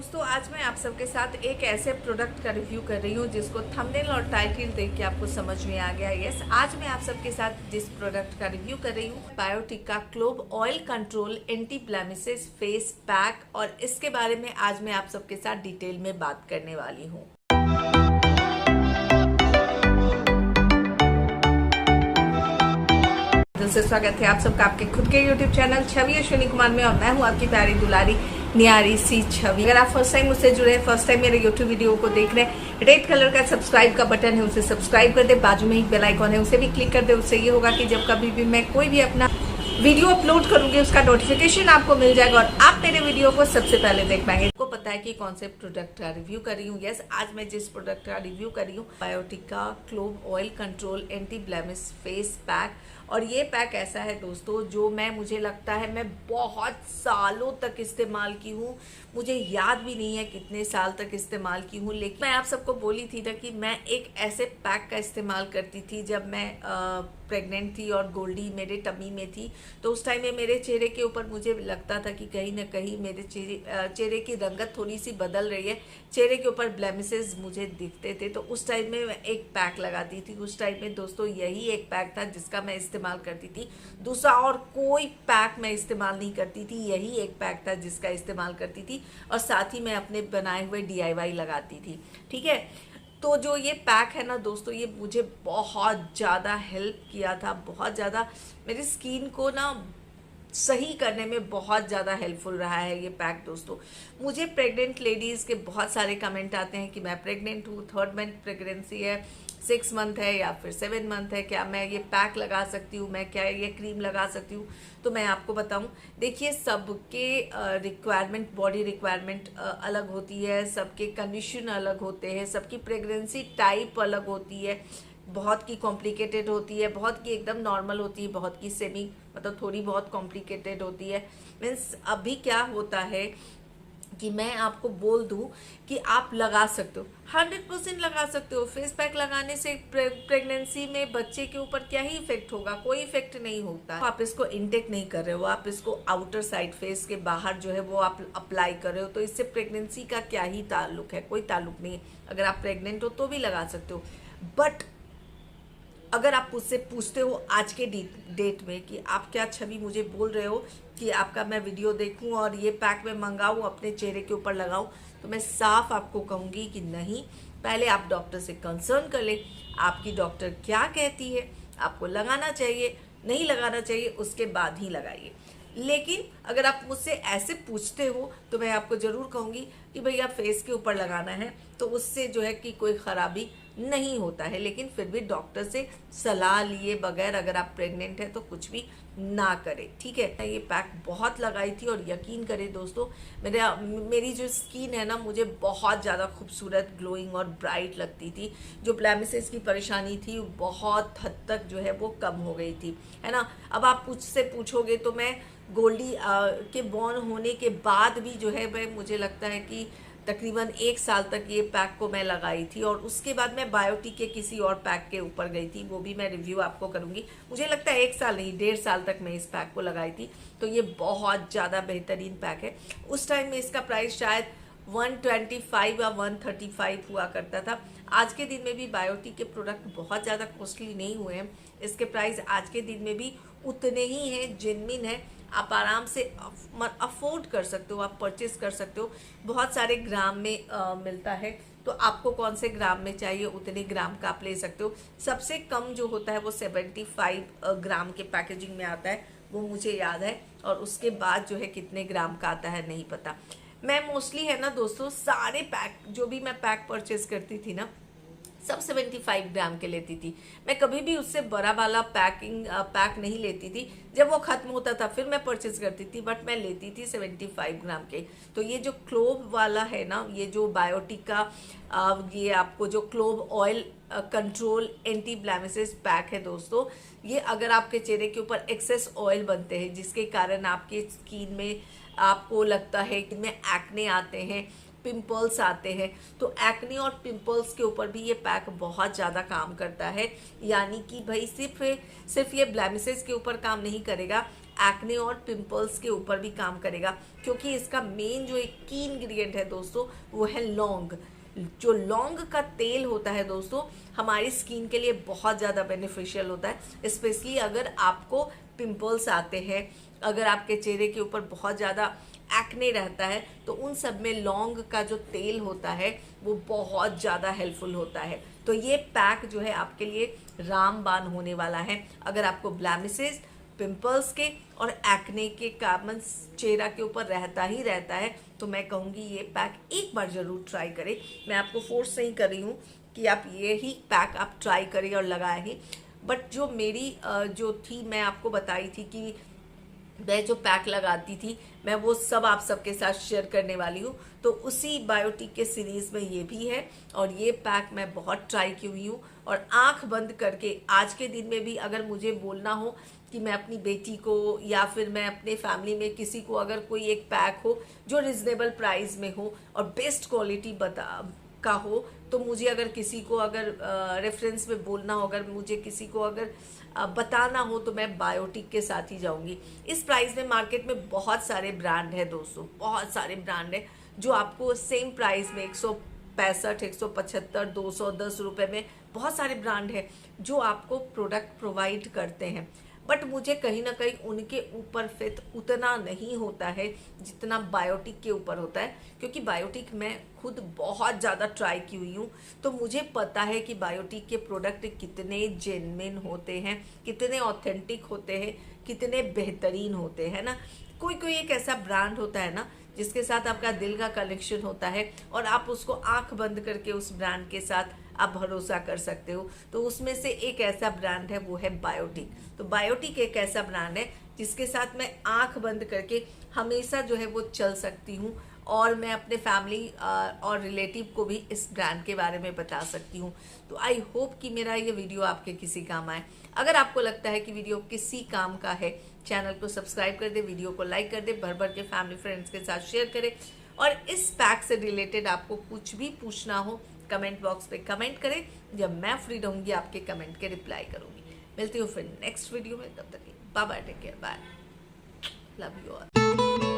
दोस्तों, आज मैं आप सबके साथ एक ऐसे प्रोडक्ट का रिव्यू कर रही हूँ जिसको थंबनेल और टाइटल देख के आपको समझ में आ गया। यस, आज मैं आप सबके साथ जिस प्रोडक्ट का रिव्यू कर रही हूँ, Biotique clove oil control anti blemishes face pack, और इसके बारे में आज मैं आप सबके साथ डिटेल में बात करने वाली हूँ। दिल से स्वागत है आप सबका आपके खुद के YouTube चैनल छवि अश्विनी कुमार में, और मैं हूँ आपकी प्यारी दुलारी न्यारी सी छवि। अगर आप फर्स्ट टाइम मुझसे जुड़े हैं, फर्स्ट टाइम मेरे YouTube वीडियो को देख रहे हैं, रेड कलर का सब्सक्राइब का बटन है, उसे सब्सक्राइब कर दे। बाजू में एक बेल आइकॉन है, उसे भी क्लिक कर दे। उससे ये होगा कि जब कभी भी मैं कोई भी अपना वीडियो अपलोड करूंगी उसका नोटिफिकेशन आपको मिल जाएगा और आप मेरे वीडियो को सबसे पहले देख पाएंगे। आपको पता है कि कौन से प्रोडक्ट का रिव्यू कर रही हूँ। यस, आज मैं जिस प्रोडक्ट का रिव्यू कर रही हूँ, Biotique clove oil control anti blemish face pack. और ये पैक ऐसा है दोस्तों जो मुझे लगता है मैं बहुत सालों तक इस्तेमाल की हूँ। मुझे याद भी नहीं है कितने साल तक इस्तेमाल की हूँ, लेकिन मैं आप सबको बोली थी ना कि मैं एक ऐसे पैक का इस्तेमाल करती थी जब मैं प्रेग्नेंट थी और गोल्डी मेरे टमी में थी। तो उस टाइम में मेरे चेहरे के ऊपर मुझे लगता था कि कहीं ना कहीं मेरे चेहरे की रंगत थोड़ी सी बदल रही है, चेहरे के ऊपर ब्लेमिसेस मुझे दिखते थे। तो उस टाइम में मैं एक पैक लगाती थी। उस टाइम में दोस्तों यही एक पैक था जिसका मैं इस्तेमाल करती थी। दूसरा और कोई पैक मैं इस्तेमाल नहीं करती थी, यही एक पैक था जिसका इस्तेमाल करती थी, और साथ ही मैं अपने बनाए हुए DIY लगाती थी। ठीक है, तो जो ये पैक है ना दोस्तों, ये मुझे बहुत ज़्यादा हेल्प किया था, बहुत ज़्यादा मेरी स्किन को ना सही करने में बहुत ज़्यादा हेल्पफुल रहा है ये पैक दोस्तों। मुझे प्रेग्नेंट लेडीज़ के बहुत सारे कमेंट आते हैं कि मैं प्रेग्नेंट हूँ, 3rd मंथ प्रेगनेंसी है, 6 मंथ है या फिर 7 मंथ है, क्या मैं ये पैक लगा सकती हूँ, मैं क्या ये क्रीम लगा सकती हूँ। तो मैं आपको बताऊँ, देखिए सबके रिक्वायरमेंट, बॉडी रिक्वायरमेंट अलग होती है, सबके कंडीशन अलग होते हैं, सबकी प्रेगनेंसी टाइप अलग होती है। बहुत की कॉम्प्लिकेटेड होती है, बहुत की एकदम नॉर्मल होती है, बहुत की सेमी मतलब थोड़ी बहुत कॉम्प्लिकेटेड होती है। मीन्स अभी क्या होता है कि मैं आपको बोल दूं कि आप लगा सकते हो, 100% लगा सकते हो। फेस पैक लगाने से प्रेगनेंसी में बच्चे के ऊपर क्या ही इफेक्ट होगा, कोई इफेक्ट नहीं होता। आप इसको इनटेक नहीं कर रहे हो, आप इसको आउटर साइड फेस के बाहर जो है वो आप अप्लाई कर रहे हो, तो इससे प्रेगनेंसी का क्या ही ताल्लुक है, कोई ताल्लुक नहीं है। अगर आप प्रेग्नेंट हो तो भी लगा सकते हो। बट अगर आप मुझसे पूछते हो आज के डेट में कि आप क्या छवि मुझे बोल रहे हो कि आपका मैं वीडियो देखूं और ये पैक में मंगाऊं अपने चेहरे के ऊपर लगाऊं, तो मैं साफ आपको कहूँगी कि नहीं, पहले आप डॉक्टर से कंसर्न कर लें। आपकी डॉक्टर क्या कहती है, आपको लगाना चाहिए नहीं लगाना चाहिए, उसके बाद ही लगाइए। लेकिन अगर आप मुझसे ऐसे पूछते हो तो मैं आपको ज़रूर कहूँगी कि भैया फेस के ऊपर लगाना है तो उससे जो है कि कोई ख़राबी नहीं होता है, लेकिन फिर भी डॉक्टर से सलाह लिए बगैर अगर आप प्रेग्नेंट हैं तो कुछ भी ना करें। ठीक है, ये पैक बहुत लगाई थी और यकीन करें दोस्तों, मेरी जो स्किन है ना, मुझे बहुत ज़्यादा खूबसूरत, ग्लोइंग और ब्राइट लगती थी। जो ब्लेमिसेस की परेशानी थी बहुत हद तक जो है वो कम हो गई थी, है ना। अब आप मुझसे पूछोगे तो मैं गोल्डी के बॉर्न होने के बाद भी जो है मुझे लगता है कि तकरीबन 1 साल तक ये पैक को मैं लगाई थी, और उसके बाद मैं बायोटिक के किसी और पैक के ऊपर गई थी, वो भी मैं रिव्यू आपको करूंगी। मुझे लगता है 1 साल नहीं, 1.5 साल तक मैं इस पैक को लगाई थी। तो ये बहुत ज़्यादा बेहतरीन पैक है। उस टाइम में इसका प्राइस शायद 125 या 135 हुआ करता था। आज के दिन में भी बायोटिक के प्रोडक्ट बहुत ज़्यादा कॉस्टली नहीं हुए हैं, इसके प्राइस आज के दिन में भी उतने ही हैं, जेन्युइन है। आप आराम से अफोर्ड कर सकते हो, आप परचेस कर सकते हो। बहुत सारे ग्राम में मिलता है, तो आपको कौन से ग्राम में चाहिए उतने ग्राम का आप ले सकते हो। सबसे कम जो होता है वो 75 ग्राम के पैकेजिंग में आता है, वो मुझे याद है, और उसके बाद जो है कितने ग्राम का आता है नहीं पता। मैं मोस्टली है ना दोस्तों, सारे पैक जो भी मैं पैक परचेस करती थी ना, सब 75 ग्राम के लेती थी। मैं कभी भी उससे बड़ा वाला पैक नहीं लेती थी। जब वो खत्म होता था फिर मैं परचेज करती थी, बट मैं लेती थी 75 ग्राम के। तो ये जो क्लोव वाला है ना, ये जो बायोटिका ये आपको जो clove oil control anti blemishes pack है दोस्तों, ये अगर आपके चेहरे के ऊपर एक्सेस ऑयल बनते हैं जिसके कारण आपके स्किन में आपको लगता है कि में एक्ने आते हैं, पिंपल्स आते हैं, तो एक्ने और पिंपल्स के ऊपर भी ये पैक बहुत ज़्यादा काम करता है। यानी कि भाई सिर्फ ये ब्लेमिसेस के ऊपर काम नहीं करेगा, एक्ने और पिंपल्स के ऊपर भी काम करेगा, क्योंकि इसका मेन जो एक की इंग्रेडिएंट है दोस्तों वो है लौंग। जो लौंग का तेल होता है दोस्तों हमारी स्किन के लिए बहुत ज़्यादा बेनिफिशियल होता है, स्पेशली अगर आपको पिंपल्स आते हैं, अगर आपके चेहरे के ऊपर बहुत ज़्यादा एक्ने रहता है, तो उन सब में लौंग का जो तेल होता है वो बहुत ज़्यादा हेल्पफुल होता है। तो ये पैक जो है आपके लिए रामबाण होने वाला है। अगर आपको ब्लैमिसेस, पिंपल्स के और एक्ने के कॉमन चेहरा के ऊपर रहता है, तो मैं कहूँगी ये पैक एक बार ज़रूर ट्राई करें। मैं आपको फोर्स नहीं कर रही हूँ कि आप ये ही पैक आप ट्राई करें और लगाएं ही, बट जो मेरी जो थी, मैं आपको बताई थी कि मैं जो पैक लगाती थी मैं वो सब आप सबके साथ शेयर करने वाली हूँ। तो उसी बायोटिक के सीरीज़ में ये भी है, और ये पैक मैं बहुत ट्राई की हुई हूँ। और आंख बंद करके आज के दिन में भी अगर मुझे बोलना हो कि मैं अपनी बेटी को या फिर मैं अपने फैमिली में किसी को अगर कोई एक पैक हो जो रिजनेबल प्राइस में हो और बेस्ट क्वालिटी का हो, तो मुझे अगर किसी को अगर रेफरेंस में बोलना हो, अगर मुझे किसी को अगर बताना हो, तो मैं बायोटिक के साथ ही जाऊंगी। इस प्राइस में मार्केट में बहुत सारे ब्रांड है दोस्तों, बहुत सारे ब्रांड है जो आपको सेम प्राइस में 165, 175, 210 रुपये में बहुत सारे ब्रांड है जो आपको प्रोडक्ट प्रोवाइड करते हैं। बट मुझे कहीं ना कहीं उनके ऊपर फेथ उतना नहीं होता है जितना बायोटिक के ऊपर होता है, क्योंकि बायोटिक मैं खुद बहुत ज़्यादा ट्राई की हुई हूँ। तो मुझे पता है कि बायोटिक के प्रोडक्ट कितने जेन्युइन होते हैं, कितने ऑथेंटिक होते हैं, कितने बेहतरीन होते हैं ना। कोई कोई एक ऐसा ब्रांड होता है ना जिसके साथ आपका दिल का कनेक्शन होता है और आप उसको आंख बंद करके उस ब्रांड के साथ आप भरोसा कर सकते हो। तो उसमें से एक ऐसा ब्रांड है वो है बायोटिक। तो बायोटिक एक ऐसा ब्रांड है जिसके साथ मैं आंख बंद करके हमेशा जो है वो चल सकती हूँ, और मैं अपने फैमिली और रिलेटिव को भी इस ब्रांड के बारे में बता सकती हूँ। तो आई होप कि मेरा ये वीडियो आपके किसी काम आए। अगर आपको लगता है कि वीडियो किसी काम का है, चैनल को सब्सक्राइब कर दे, वीडियो को लाइक कर दे, भर भर के फैमिली फ्रेंड्स के साथ शेयर करें। और इस पैक से रिलेटेड आपको कुछ भी पूछना हो कमेंट बॉक्स पे कमेंट करें, जब मैं फ्री रहूँगी आपके कमेंट के रिप्लाई करूँगी। मिलती हूँ फिर नेक्स्ट वीडियो में, तब तक bye bye, take care, bye, love you all.